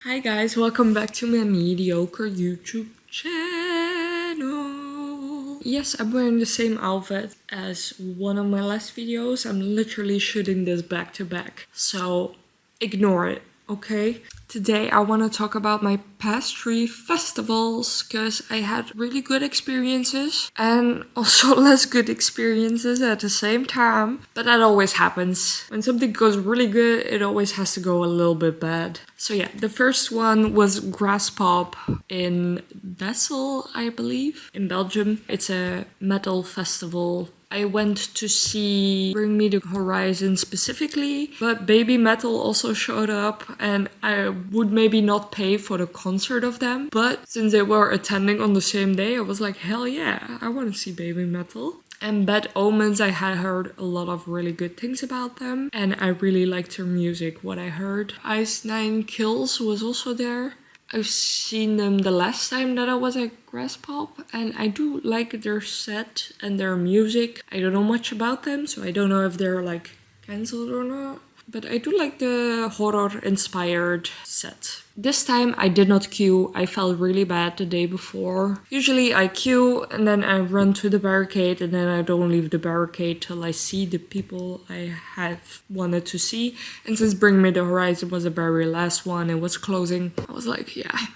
Hi guys, welcome back to my mediocre YouTube channel. Yes, I'm wearing the same outfit as one of my last videos. I'm literally shooting this back to back, so ignore it, okay? Today I want to talk about my past 3 festivals because I had really good experiences and also less good experiences at the same time. But that always happens. When something goes really good, it always has to go a little bit bad. So yeah, the first one was Grass Pop in Bessel, I believe, in Belgium. It's a metal festival. I went to see Bring Me the Horizon specifically, but Baby Metal also showed up, and I would maybe not pay for the concert of them, but since they were attending on the same day, I was like, hell yeah, I want to see Baby Metal. And Bad Omens, I had heard a lot of really good things about them, and I really liked their music, what I heard. Ice Nine Kills was also there. I've seen them the last time that I was at Grass Pop, and I do like their set and their music. I don't know much about them, so I don't know if they're like cancelled or not. But I do like the horror-inspired set. This time I did not queue. I felt really bad the day before. Usually I queue and then I run to the barricade and then I don't leave the barricade till I see the people I have wanted to see. And since Bring Me the Horizon was the very last one, it was closing, I was like, yeah,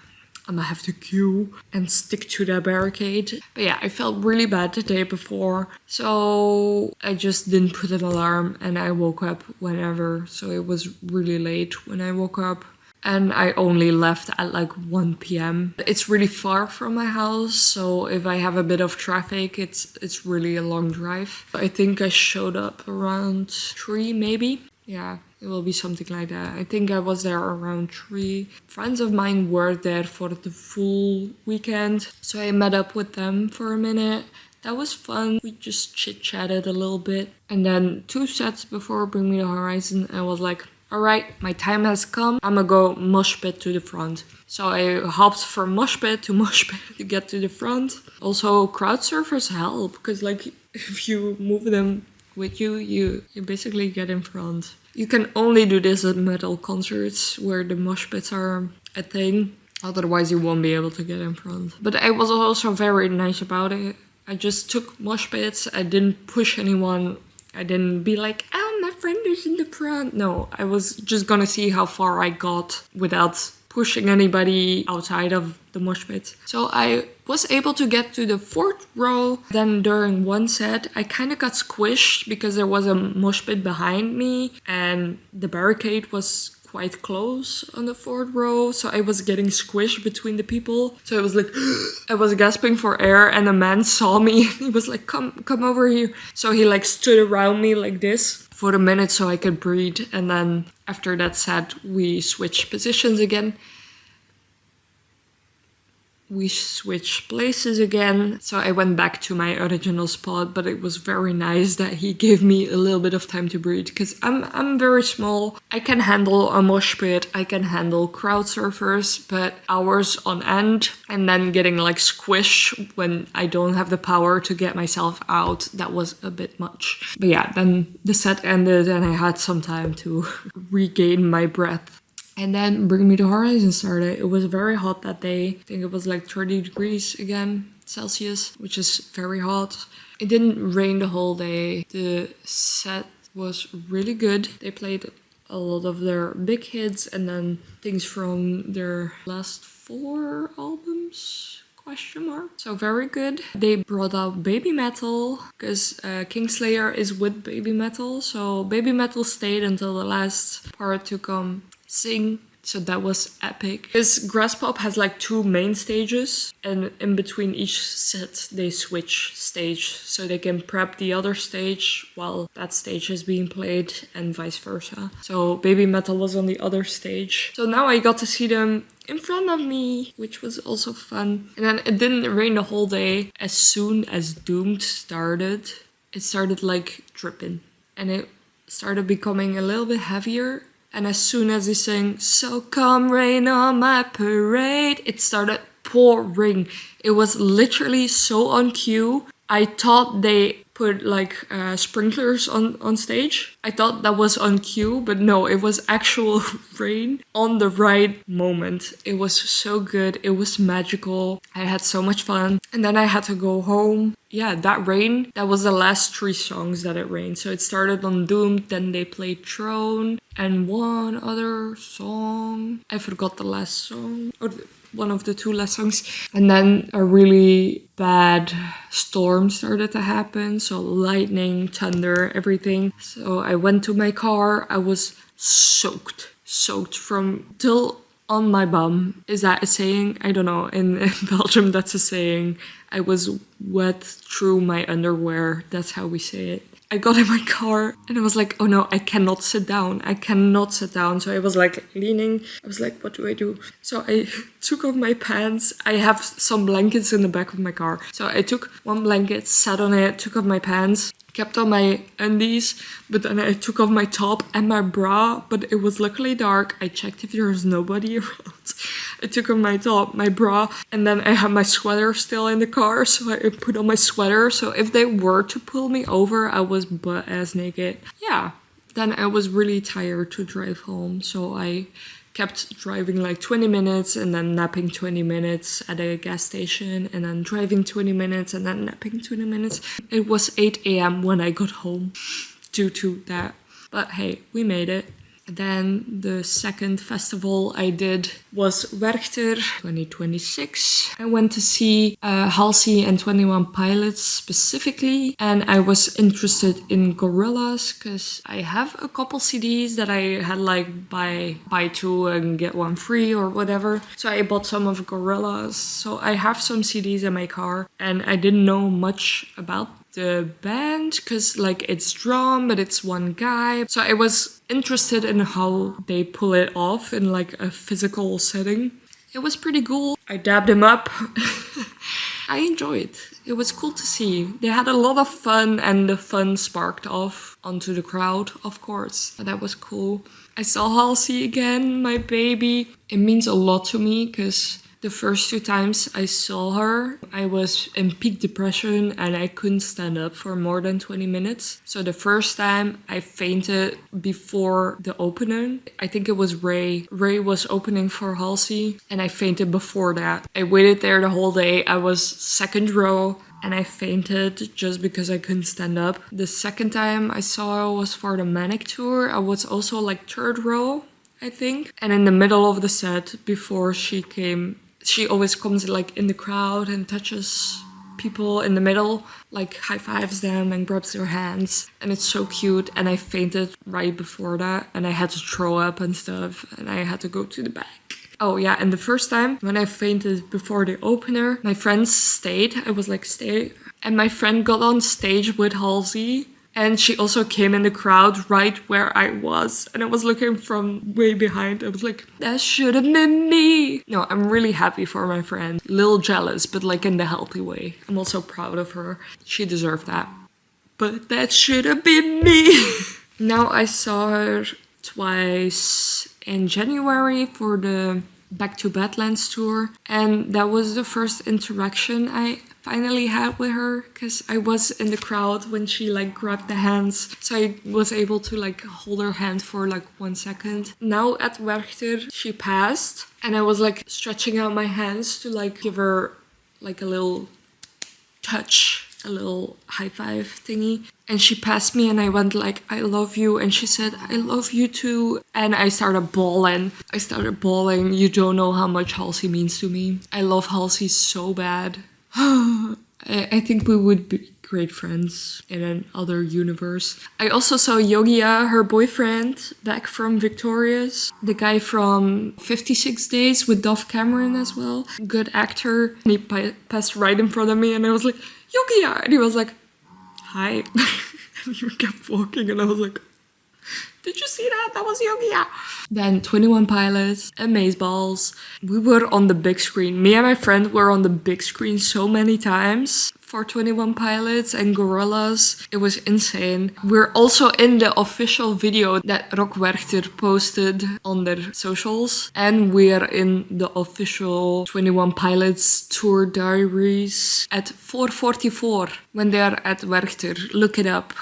I'm gonna have to queue and stick to the barricade. But yeah, I felt really bad the day before, so I just didn't put an alarm and I woke up whenever, so it was really late when I woke up. And I only left at like 1 p.m. It's really far from my house, so if I have a bit of traffic, it's really a long drive. I think I showed up around 3 maybe. Yeah, it will be something like that. I think I was there around 3. Friends of mine were there for the full weekend, so I met up with them for a minute. That was fun. We just chit-chatted a little bit. And then 2 sets before Bring Me the Horizon, I was like, alright, my time has come. I'm gonna go mosh pit to the front. So I hopped from mosh pit to mosh pit to get to the front. Also, crowd surfers help, because like if you move them with you, you basically get in front. You can only do this at metal concerts where the mosh pits are a thing. Otherwise you won't be able to get in front. But I was also very nice about it. I just took mosh pits. I didn't push anyone. I didn't be like, oh, my friend is in the front. No, I was just gonna see how far I got without pushing anybody outside of the mosh pit. So I was able to get to the 4th row. Then during one set, I kind of got squished because there was a mosh pit behind me and the barricade was quite close on the 4th row, so I was getting squished between the people. So it was like I was gasping for air, and a man saw me. He was like, "Come over here." So he like stood around me like this for a minute so I could breathe. And then after that set, we switched positions again. We switched places again, so I went back to my original spot, but it was very nice that he gave me a little bit of time to breathe, because I'm very small. I can handle a mosh pit, I can handle crowd surfers, but hours on end, and then getting like squished when I don't have the power to get myself out, that was a bit much. But yeah, then the set ended and I had some time to regain my breath. And then Bring Me the Horizon started. It was very hot that day. I think it was like 30 degrees again, Celsius, which is very hot. It didn't rain the whole day. The set was really good. They played a lot of their big hits and then things from their last 4 albums. Question mark. So very good. They brought out Baby Metal because Kingslayer is with Baby Metal. So Baby Metal stayed until the last part to come sing. So that was epic. Because Grass Pop has like 2 main stages, and in between each set they switch stage so they can prep the other stage while that stage is being played, and vice versa. So Baby Metal was on the other stage. So now I got to see them in front of me, which was also fun. And then it didn't rain the whole day. As soon as Doomed started, it started like dripping, and it started becoming a little bit heavier. And as soon as he sang, "So come rain on my parade," it started pouring. It was literally so on cue. I thought they put like sprinklers on stage. I thought that was on cue, but no, it was actual rain on the right moment. It was so good. It was magical. I had so much fun. And then I had to go home. Yeah, that rain, that was the last 3 songs that it rained. So it started on Doomed, then they played Throne, and one other song. I forgot the last song, or one of the 2 last songs. And then a really bad storm started to happen. So lightning, thunder, everything. So I went to my car. I was soaked from till on my bum. Is that a saying? I don't know. In Belgium, that's a saying. I was wet through my underwear. That's how we say it. I got in my car and I was like, oh no, I cannot sit down. I cannot sit down. So I was like leaning. I was like, what do I do? So I took off my pants. I have some blankets in the back of my car. So I took one blanket, sat on it, took off my pants, kept on my undies, but then I took off my top and my bra, but it was luckily dark. I checked if there was nobody around. I took off my top, my bra, and then I had my sweater still in the car, so I put on my sweater. So if they were to pull me over, I was butt-ass naked. Yeah, then I was really tired to drive home, so I kept driving like 20 minutes and then napping 20 minutes at a gas station and then driving 20 minutes and then napping 20 minutes. It was 8 a.m. when I got home due to that. But hey, we made it. Then the second festival I did was Werchter 2026. I went to see Halsey and 21 Pilots specifically, and I was interested in Gorillaz because I have a couple CDs that I had like buy 2 and get 1 free or whatever. So I bought some of Gorillaz. So I have some CDs in my car, and I didn't know much about the band because like it's drum but it's one guy, so I was interested in how they pull it off in like a physical setting. It was pretty cool. I dabbed him up. I enjoyed. It was cool to see. They had a lot of fun and the fun sparked off onto the crowd, of course. That was cool. I saw Halsey again, my baby. It means a lot to me because the first 2 times I saw her, I was in peak depression and I couldn't stand up for more than 20 minutes. So the first time I fainted before the opener. I think it was Ray. Ray was opening for Halsey and I fainted before that. I waited there the whole day. I was 2nd row and I fainted just because I couldn't stand up. The second time I saw her was for the Manic tour. I was also like 3rd row, I think. And in the middle of the set before she came, she always comes like in the crowd and touches people in the middle, like high fives them and grabs their hands. And it's so cute. And I fainted right before that and I had to throw up and stuff and I had to go to the back. Oh yeah, and the first time when I fainted before the opener, my friends stayed. I was like, stay. And my friend got on stage with Halsey. And she also came in the crowd right where I was. And I was looking from way behind. I was like, that should have been me. No, I'm really happy for my friend. Little jealous, but like in the healthy way. I'm also proud of her. She deserved that. But that should have been me. Now I saw her twice in January for the Back to Badlands tour. And that was the first interaction I finally had with her because I was in the crowd when she like grabbed the hands, so I was able to like hold her hand for like 1 second. Now at Werchter she passed and I was like stretching out my hands to like give her like a little touch, a little high five thingy, and she passed me and I went like, I love you, and she said, I love you too, and I started bawling. You don't know how much Halsey means to me. I love Halsey so bad. I think we would be great friends in another universe. I also saw Yogia, her boyfriend, back from Victorious. The guy from 56 Days with Dove Cameron as well. Good actor. And he passed right in front of me and I was like, Yogia! And he was like, hi. And he kept walking and I was like, did you see that? That was Yogia. Then 21 Pilots, Amazeballs. We were on the big screen. Me and my friend were on the big screen so many times for 21 Pilots and Gorillaz. It was insane. We're also in the official video that Rock Werchter posted on their socials. And we're in the official 21 Pilots tour diaries at 4:44 when they are at Werchter. Look it up.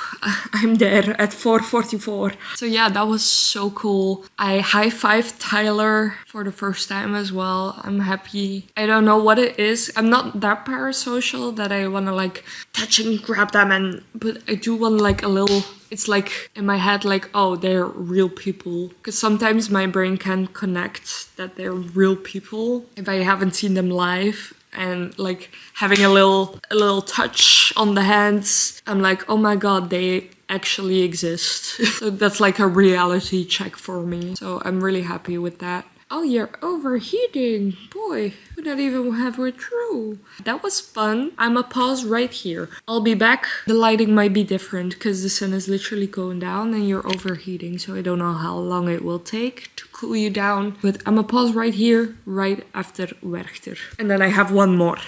I'm there at 4:44. So yeah, that was so cool. I high-fived Tyler for the first time as well. I'm happy. I don't know what it is. I'm not that parasocial that I want to like touch and grab them, but I do want like a little, it's like in my head like, oh, they're real people. Because sometimes my brain can't connect that they're real people if I haven't seen them live. And like having a little touch on the hands, I'm like, oh my god, they actually exist. So that's like a reality check for me. So I'm really happy with that. Oh, you're overheating. Boy, we're not even halfway through. That was fun. I'ma pause right here. I'll be back. The lighting might be different because the sun is literally going down and you're overheating. So I don't know how long it will take to cool you down. But I'ma pause right here, right after Werchter. And then I have one more.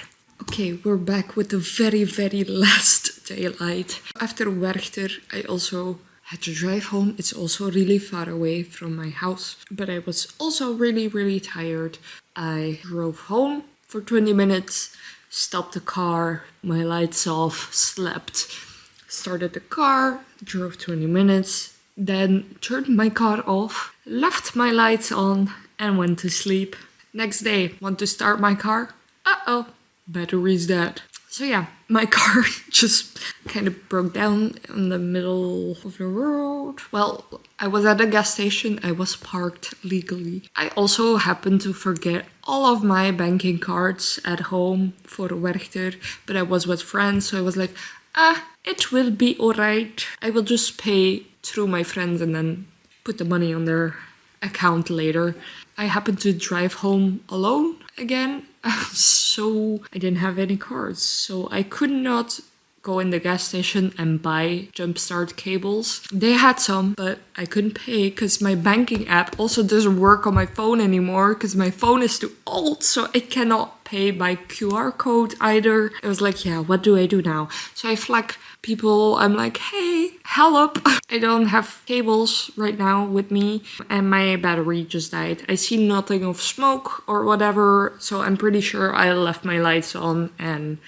Okay, we're back with the very, very last daylight. After Werchter, I also had to drive home. It's also really far away from my house, but I was also really, really tired. I drove home for 20 minutes, stopped the car, my lights off, slept, started the car, drove 20 minutes, then turned my car off, left my lights on, and went to sleep. Next day, want to start my car? Uh-oh, battery's dead. So yeah, my car just kind of broke down in the middle of the road. Well, I was at a gas station. I was parked legally. I also happened to forget all of my banking cards at home for Werchter, but I was with friends, so I was like, it will be alright. I will just pay through my friends and then put the money on their account later. I happened to drive home alone again. So I didn't have any cards, so I could not go in the gas station and buy jumpstart cables. They had some, but I couldn't pay because my banking app also doesn't work on my phone anymore because my phone is too old, so it cannot pay by QR code either. I was like, yeah, what do I do now? So I flag people. I'm like, hey, help. I don't have cables right now with me and my battery just died. I see nothing of smoke or whatever, so I'm pretty sure I left my lights on and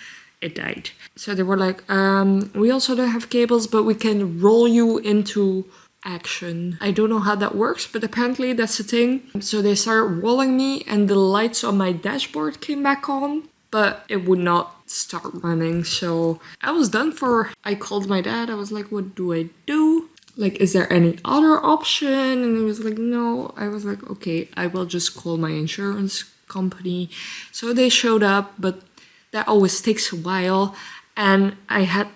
it died. So they were like, we also don't have cables, but we can roll you into action. I don't know how that works, but apparently that's a thing. So they started rolling me and the lights on my dashboard came back on, but it would not start running. So I was done for. I called my dad. I was like, what do I do? Like, is there any other option? And he was like, no. I was like, okay, I will just call my insurance company. So they showed up, but that always takes a while. And I had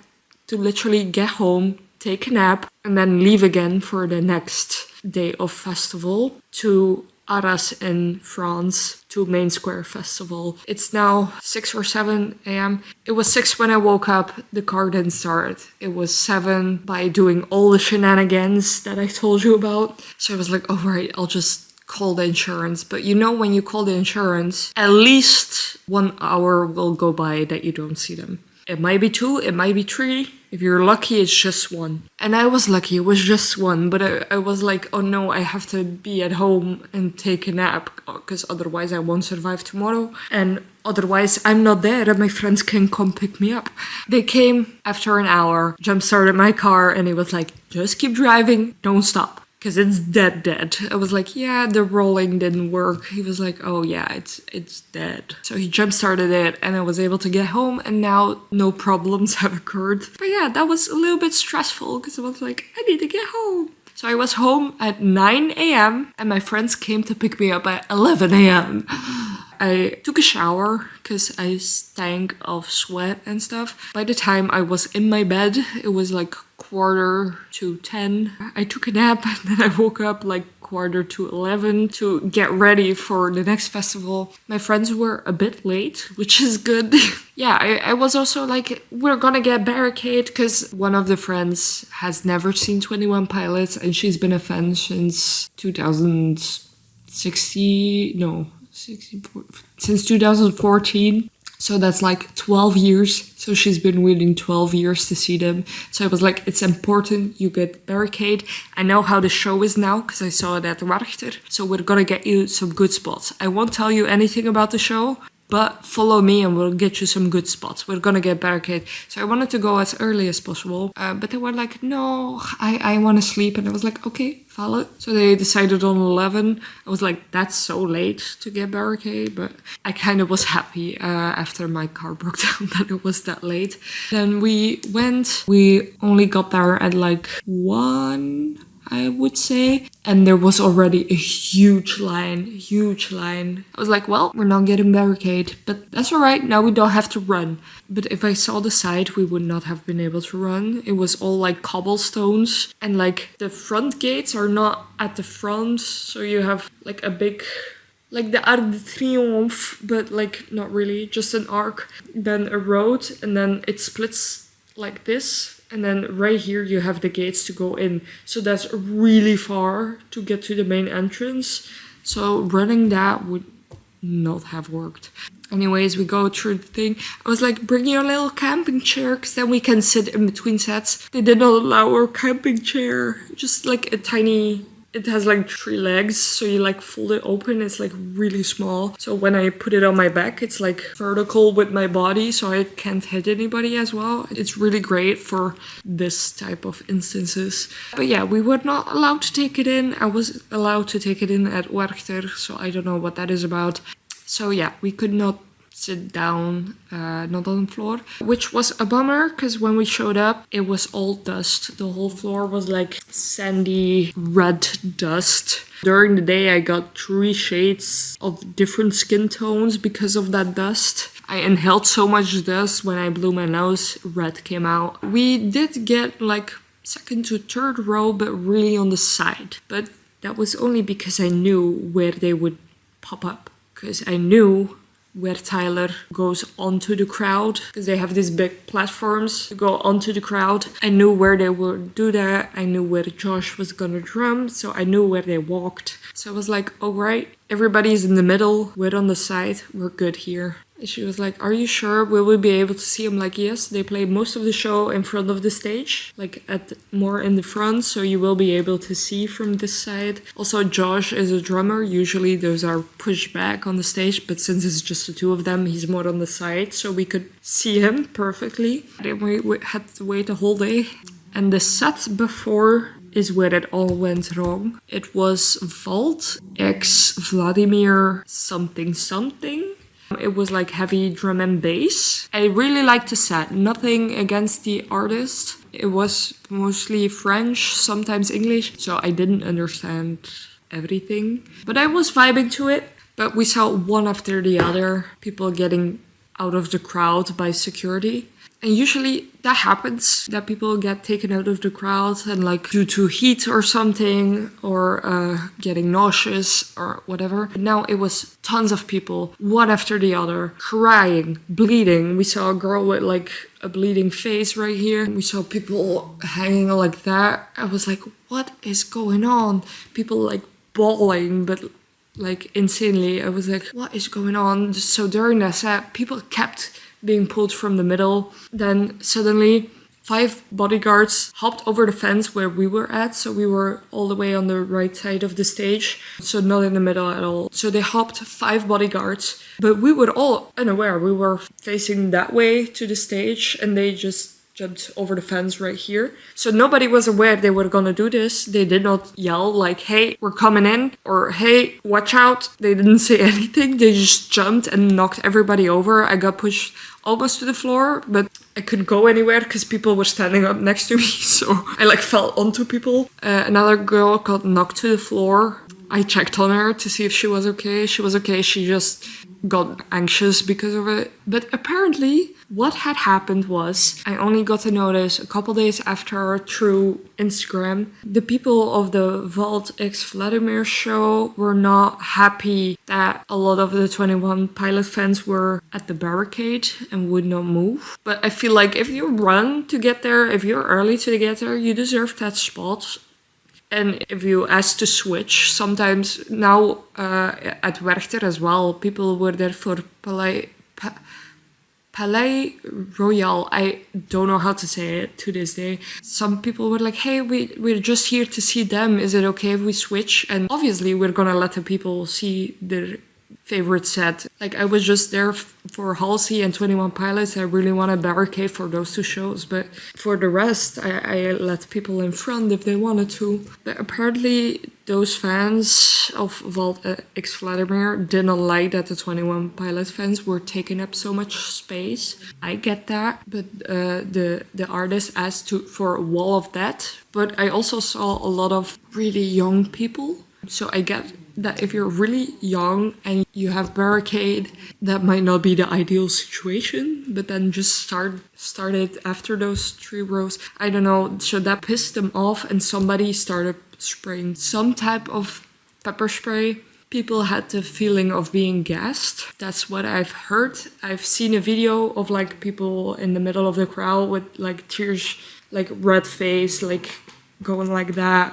to literally get home, take a nap, and then leave again for the next day of festival to Arras in France, to Main Square Festival. It's now 6 or 7 a.m. It was 6 when I woke up. The car didn't start. It was 7 by doing all the shenanigans that I told you about. So I was like, all right, I'll just call the insurance. But you know, when you call the insurance, at least 1 hour will go by that you don't see them. It might be 2, it might be 3. If you're lucky, it's just 1. And I was lucky, it was just 1. But I was like, oh no, I have to be at home and take a nap, because otherwise I won't survive tomorrow. And otherwise I'm not there and my friends can come pick me up. They came after an hour, jump started my car, and he was like, just keep driving, don't stop, because it's dead. I was like, yeah, the rolling didn't work. He was like, oh yeah, it's dead. So he jump started it and I was able to get home, and now no problems have occurred. But yeah, that was a little bit stressful because I was like, I need to get home. So I was home at 9 a.m. and my friends came to pick me up at 11 a.m. I took a shower because I stank of sweat and stuff. By the time I was in my bed, it was like 9:45. I took a nap and then I woke up like 9:45 to get ready for the next festival. My friends were a bit late, which is good. Yeah, I was also like, we're gonna get barricade, because one of the friends has never seen 21 Pilots and she's been a fan since 2014. So that's like 12 years. So she's been waiting 12 years to see them. So I was like, it's important you get barricade. I know how the show is now because I saw it at Werchter. So we're gonna get you some good spots. I won't tell you anything about the show. but follow me and we'll get you some good spots. We're gonna get barricade. So I wanted to go as early as possible, but they were like, no, I want to sleep. And I was like, okay, valid. So they decided on 11. I was like, that's so late to get barricade, but I kind of was happy after my car broke down that it was that late. Then we went. We only got there at like 1, I would say. And there was already a huge line. I was like, well, we're not getting barricade, but that's all right. Now we don't have to run. But if I saw the side, we would not have been able to run. It was all like cobblestones, and like the front gates are not at the front. So you have like a big, like the Arc de Triomphe, but like not really, just an arc. Then a road, and then it splits like this. And then right here you have the gates to go in. So that's really far to get to the main entrance. So running that would not have worked. Anyways, we go through the thing. I was like, bring your little camping chair, because then we can sit in between sets. They did not allow our camping chair. Just like a tiny... It has like 3 legs, so you like fold it open. It's like really small. So when I put it on my back, it's like vertical with my body, so I can't hit anybody as well. It's really great for this type of instances. But yeah, we were not allowed to take it in. I was allowed to take it in at Werchter, so I don't know what that is about. So yeah, we could not sit down, not on the floor, which was a bummer, because when we showed up, it was all dust. The whole floor was like sandy red dust. During the day, I got 3 shades of different skin tones because of that dust. I inhaled so much dust when I blew my nose, red came out. We did get like 2nd to 3rd row, but really on the side. But that was only because I knew where they would pop up, because I knew where Tyler goes onto the crowd, because they have these big platforms to go onto the crowd. I knew where they would do that. I knew where Josh was gonna drum, so I knew where they walked. So I was like, all right, everybody's in the middle, we're on the side, we're good here. And she was like, are you sure? Will we be able to see? I'm like, yes, they play most of the show in front of the stage, like more in the front, so you will be able to see from this side. Also, Josh is a drummer. Usually those are pushed back on the stage, but since it's just the 2 of them, he's more on the side, so we could see him perfectly. Then we had to wait a whole day. And the set before is where it all went wrong. It was Vault X Vladimir something. It was like heavy drum and bass. I really liked the set. Nothing against the artist. It was mostly French, sometimes English, so I didn't understand everything. But I was vibing to it. But we saw one after the other people getting out of the crowd by security. And usually that happens, that people get taken out of the crowd and like due to heat or something, or getting nauseous or whatever. But now it was tons of people, one after the other, crying, bleeding. We saw a girl with like a bleeding face right here. We saw people hanging like that. I was like, what is going on? People like bawling, but like insanely. I was like, what is going on? So during that set, people kept being pulled from the middle. Then suddenly 5 bodyguards hopped over the fence where we were at. So we were all the way on the right side of the stage. So not in the middle at all. So they hopped 5 bodyguards, but we were all unaware. We were facing that way to the stage and they just jumped over the fence right here. So nobody was aware they were gonna do this. They did not yell like, hey, we're coming in, or hey, watch out. They didn't say anything. They just jumped and knocked everybody over. I got pushed almost to the floor, but I couldn't go anywhere because people were standing up next to me. So I like fell onto people. Another girl got knocked to the floor. I checked on her to see if she was okay. She was okay. She just got anxious because of it. But apparently what had happened was, I only got to notice a couple days after through Instagram, the people of the Vault X Vladimir show were not happy that a lot of the 21 Pilot fans were at the barricade and would not move. But I feel like if you run to get there, if you're early to get there, you deserve that spot. And if you ask to switch, sometimes now at Werchter as well, people were there for Palais Royal. I don't know how to say it to this day. Some people were like, hey, we're just here to see them. Is it okay if we switch? And obviously we're gonna let the people see their favorite set. Like, I was just there for Halsey and 21 Pilots. I really want to barricade for those two shows, but for the rest, I let people in front if they wanted to. But apparently, those fans of Vault X Vladimir didn't like that the 21 Pilots fans were taking up so much space. I get that, but the artist asked for a wall of that. But I also saw a lot of really young people. So I get that if you're really young and you have barricade, that might not be the ideal situation, but then just start it after those 3 rows. I don't know, so that pissed them off and somebody started spraying some type of pepper spray. People had the feeling of being gassed. That's what I've heard. I've seen a video of like people in the middle of the crowd with like tears, like red face, like going like that,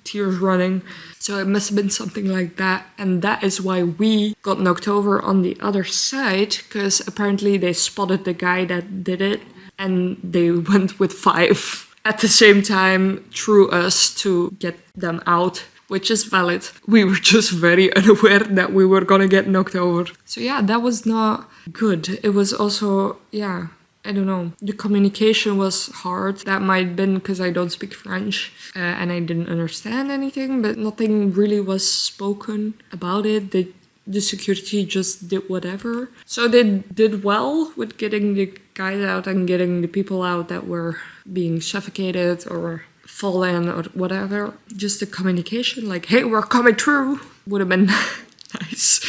tears running. So it must have been something like that. And that is why we got knocked over on the other side, because apparently they spotted the guy that did it and they went with 5 at the same time through us to get them out, which is valid. We were just very unaware that we were gonna get knocked over. So yeah, that was not good. It was also, yeah, I don't know. The communication was hard. That might have been because I don't speak French and I didn't understand anything, but nothing really was spoken about it. The security just did whatever. So they did well with getting the guys out and getting the people out that were being suffocated or fallen or whatever. Just the communication, like, hey, we're coming through, would have been nice.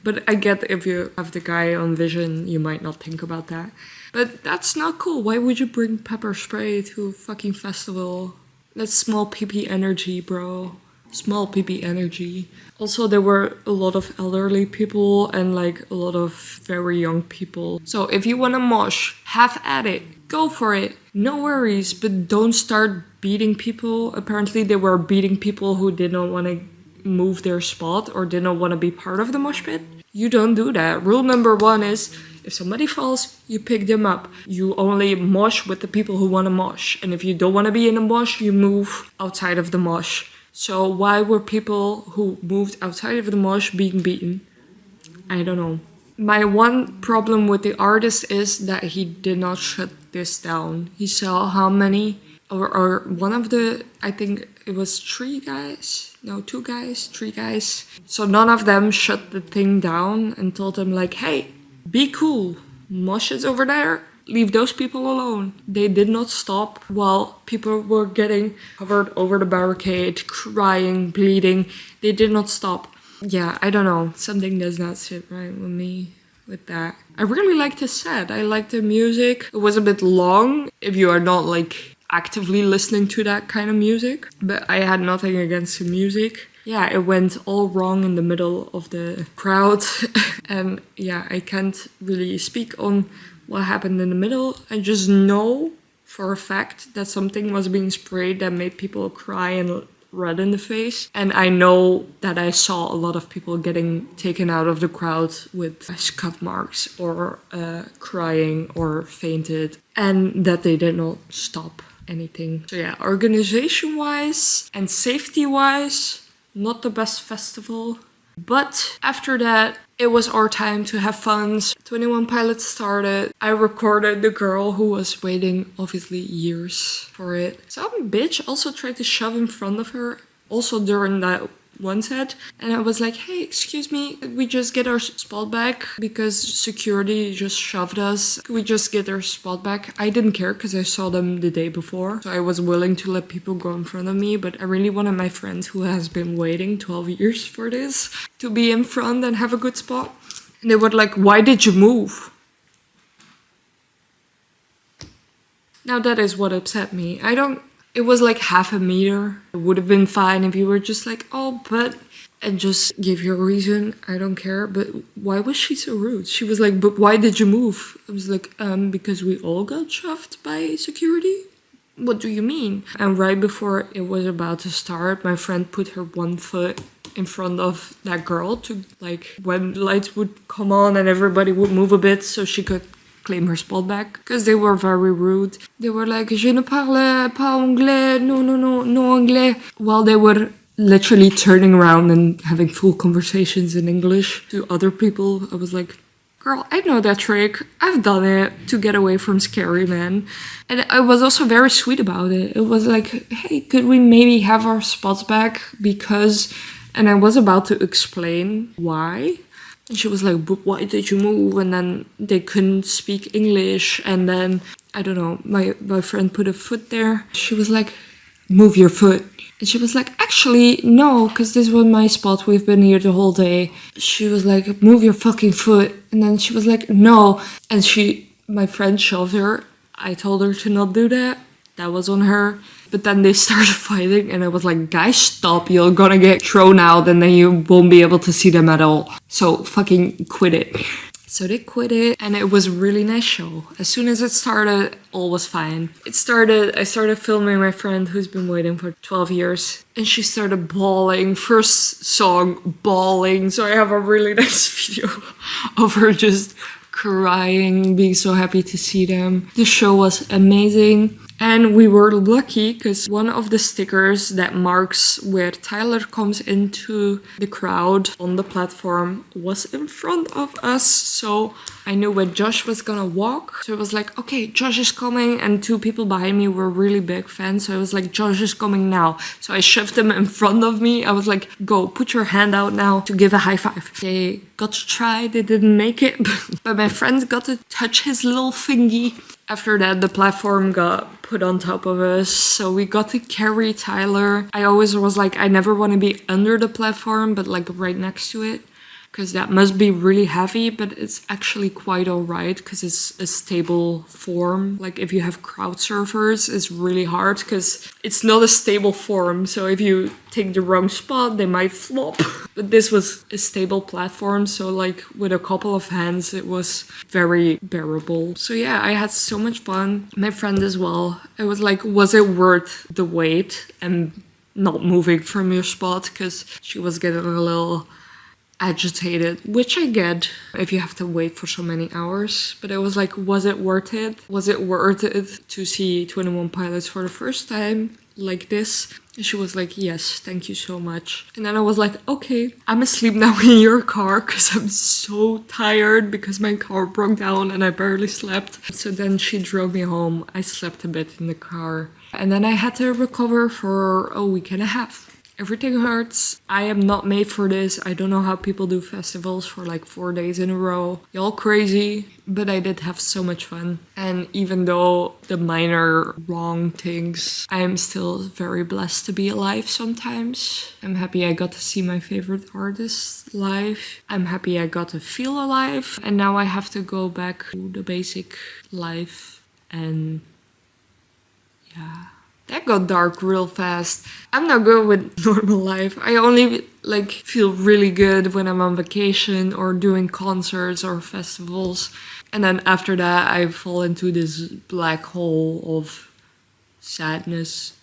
But I get if you have the guy on vision, you might not think about that. But that's not cool. Why would you bring pepper spray to a fucking festival? That's small PP energy, bro. Small PP energy. Also, there were a lot of elderly people and like a lot of very young people. So if you want to mosh, have at it. Go for it. No worries, but don't start beating people. Apparently, they were beating people who did not want to move their spot or did not want to be part of the mosh pit. You don't do that. Rule number 1 is, if somebody falls, you pick them up. You only mosh with the people who want to mosh. And if you don't want to be in a mosh, you move outside of the mosh. So why were people who moved outside of the mosh being beaten? I don't know. My one problem with the artist is that he did not shut this down. He saw how many, or one of the, I think it was 3 guys. No, 2 guys, 3 guys. So none of them shut the thing down and told them like, hey, be cool. Mosh is over there. Leave those people alone. They did not stop while people were getting covered over the barricade, crying, bleeding. They did not stop. Yeah, I don't know. Something does not sit right with me with that. I really liked the set. I liked the music. It was a bit long if you are not like actively listening to that kind of music. But I had nothing against the music. Yeah, it went all wrong in the middle of the crowd. And yeah, I can't really speak on what happened in the middle. I just know for a fact that something was being sprayed that made people cry and red in the face. And I know that I saw a lot of people getting taken out of the crowd with scuff marks or crying or fainted, and that they did not stop anything. So yeah, organization-wise and safety-wise, not the best festival. But after that, it was our time to have fun. 21 Pilots started. I recorded the girl who was waiting, obviously, years for it. Some bitch also tried to shove in front of her, also during that one set. And I was like, hey, excuse me, could we just get our spot back? Because security just shoved us. Could we just get our spot back? I didn't care because I saw them the day before. So I was willing to let people go in front of me. But I really wanted my friend who has been waiting 12 years for this to be in front and have a good spot. And they were like, why did you move? Now that is what upset me. It was like half a meter. It would have been fine if you were just like, oh, but, and just give your reason. I don't care. But why was she so rude? She was like, but why did you move? I was like, because we all got shoved by security. What do you mean? And right before it was about to start, my friend put her one foot in front of that girl to, like, when lights would come on and everybody would move a bit so she could claim her spot back, because they were very rude. They were like, je ne parle pas anglais, no anglais, while they were literally turning around and having full conversations in English to other people. I was like, girl, I know that trick. I've done it to get away from scary men. And I was also very sweet about it. It was like, hey, could we maybe have our spots back? Because, and I was about to explain why. And she was like, but why did you move? And then they couldn't speak English. And then, I don't know, my friend put a foot there. She was like, move your foot. And she was like, actually, no, because this was my spot. We've been here the whole day. She was like, move your fucking foot. And then she was like, no. And my friend shoved her. I told her to not do that. That was on her. But then they started fighting and I was like, guys, stop. You're gonna get thrown out and then you won't be able to see them at all. So fucking quit it. So they quit it and it was a really nice show. As soon as it started, all was fine. I started filming my friend who's been waiting for 12 years. And she started bawling. First song, bawling. So I have a really nice video of her just crying, being so happy to see them. The show was amazing. And we were lucky because one of the stickers that marks where Tyler comes into the crowd on the platform was in front of us. So I knew when Josh was gonna walk. So it was like, okay, Josh is coming. And two people behind me were really big fans. So I was like, Josh is coming now. So I shoved him in front of me. I was like, go, put your hand out now to give a high five. They got to try, they didn't make it. But my friends got to touch his little thingy. After that, the platform got put on top of us, so we got to carry Tyler. I always was like, I never want to be under the platform, but like right next to it, because that must be really heavy, but it's actually quite alright, because it's a stable form. Like if you have crowd surfers, it's really hard, because it's not a stable form, so if you take the wrong spot, they might flop. But this was a stable platform, so like with a couple of hands, it was very bearable. So yeah, I had so much fun. My friend as well. I was like, was it worth the wait and not moving from your spot? Because she was getting a little agitated, which I get if you have to wait for so many hours. But I was like, was it worth it? Was it worth it to see 21 Pilots for the first time like this? And she was like, yes, thank you so much. And then I was like, okay, I'm asleep now in your car because I'm so tired because my car broke down and I barely slept. So then she drove me home. I slept a bit in the car. And then I had to recover for a week and a half. Everything hurts. I am not made for this. I don't know how people do festivals for like 4 days in a row. Y'all crazy, but I did have so much fun. And even though the minor wrong things, I am still very blessed to be alive sometimes. I'm happy I got to see my favorite artists live. I'm happy I got to feel alive. And now I have to go back to the basic life and yeah. That got dark real fast. I'm not good with normal life. I only like feel really good when I'm on vacation or doing concerts or festivals. And then after that, I fall into this black hole of sadness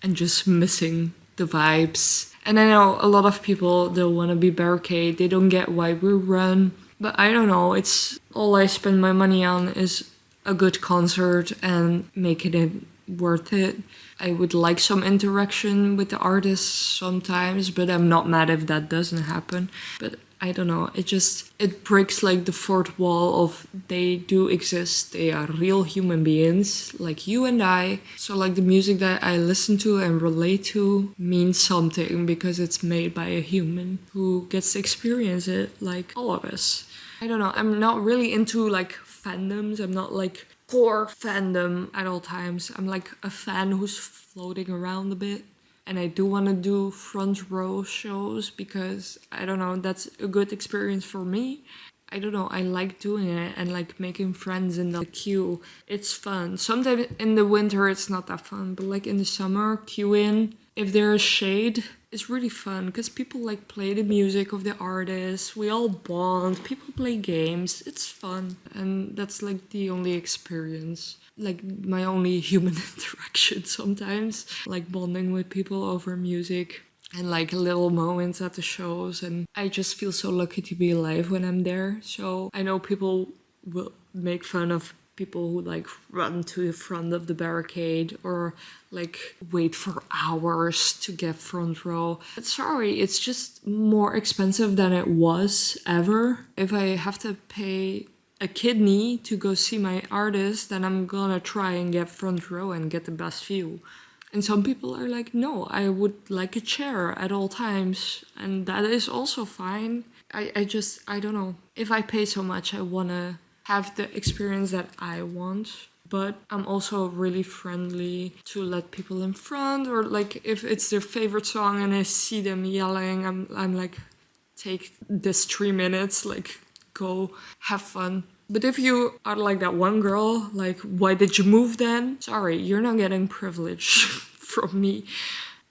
and just missing the vibes. And I know a lot of people don't want to be barricade. They don't get why we run. But I don't know. It's all I spend my money on is a good concert and making it worth it. I would like some interaction with the artists sometimes, but I'm not mad if that doesn't happen. But I don't know, it breaks like the fourth wall of they do exist. They are real human beings like you and I. So like the music that I listen to and relate to means something because it's made by a human who gets to experience it like all of us. I don't know, I'm not really into like fandoms. I'm not like core fandom at all times. I'm like a fan who's floating around a bit. And I do want to do front row shows because, I don't know, that's a good experience for me. I don't know, I like doing it and like making friends in the queue. It's fun. Sometimes in the winter it's not that fun, but like in the summer, queuing, if there is shade, it's really fun because people like play the music of the artists. We all bond, people play games. It's fun. And that's like the only experience. Like my only human interaction sometimes. Like bonding with people over music. And like little moments at the shows. And I just feel so lucky to be alive when I'm there. So I know people will make fun of people who like run to the front of the barricade or like wait for hours to get front row. But sorry, it's just more expensive than it was ever. If I have to pay a kidney to go see my artist, then I'm gonna try and get front row and get the best view. And some people are like, no, I would like a chair at all times. And that is also fine. I don't know. If I pay so much, I wanna have the experience that I want. But I'm also really friendly to let people in front, or like if it's their favorite song and I see them yelling, I'm like, take this 3 minutes, like go have fun. But if you are like that one girl, like, why did you move then? Sorry, you're not getting privilege from me.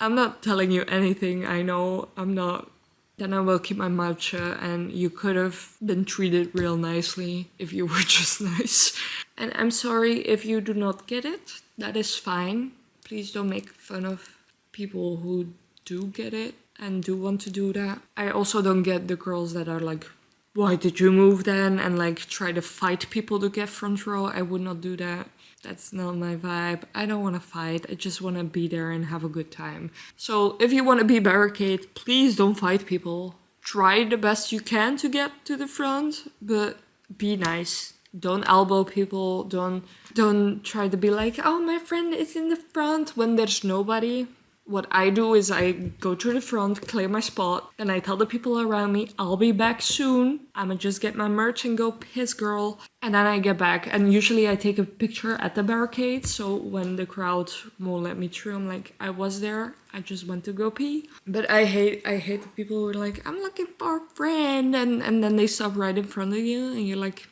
I'm not telling you anything I know. I'm not. Then I will keep my mouth shut, and you could have been treated real nicely if you were just nice. And I'm sorry if you do not get it. That is fine. Please don't make fun of people who do get it and do want to do that. I also don't get the girls that are like, why did you move then? And like try to fight people to get front row. I would not do that. That's not my vibe. I don't want to fight. I just want to be there and have a good time. So if you want to be barricade, please don't fight people. Try the best you can to get to the front, but be nice. Don't elbow people. Don't try to be like, oh, my friend is in the front when there's nobody. What I do is I go to the front, clear my spot, and I tell the people around me, I'll be back soon. I'ma just get my merch and go piss, girl. And then I get back, and usually I take a picture at the barricade, so when the crowd won't let me through, I'm like, I was there, I just went to go pee. But I hate the people who are like, I'm looking for a friend, and then they stop right in front of you, and you're like,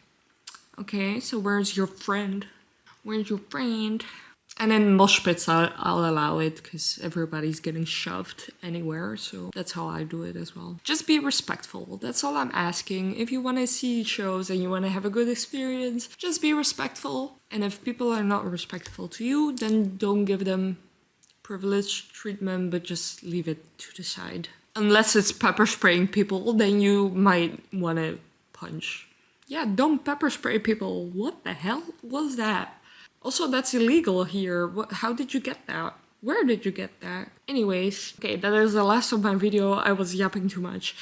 okay, so where's your friend? Where's your friend? And in mosh pits, I'll allow it because everybody's getting shoved anywhere. So that's how I do it as well. Just be respectful. That's all I'm asking. If you want to see shows and you want to have a good experience, just be respectful. And if people are not respectful to you, then don't give them privileged treatment, but just leave it to the side. Unless it's pepper spraying people, then you might want to punch. Yeah, don't pepper spray people. What the hell was that? Also, that's illegal here. How did you get that? Where did you get that? Anyways, okay, that is the last of my video. I was yapping too much.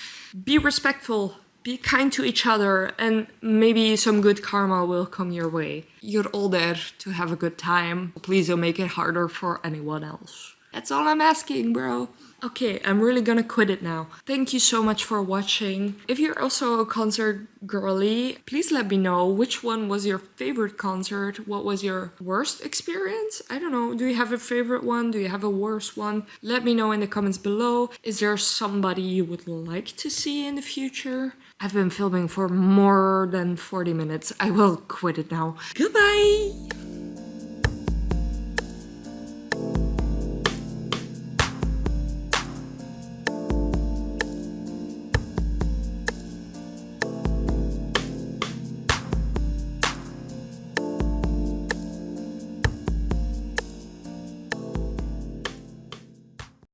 Be respectful, be kind to each other, and maybe some good karma will come your way. You're all there to have a good time. Please don't make it harder for anyone else. That's all I'm asking, bro. Okay, I'm really gonna quit it now. Thank you so much for watching. If you're also a concert girly, please let me know which one was your favorite concert. What was your worst experience? I don't know. Do you have a favorite one? Do you have a worst one? Let me know in the comments below. Is there somebody you would like to see in the future? I've been filming for more than 40 minutes. I will quit it now. Goodbye!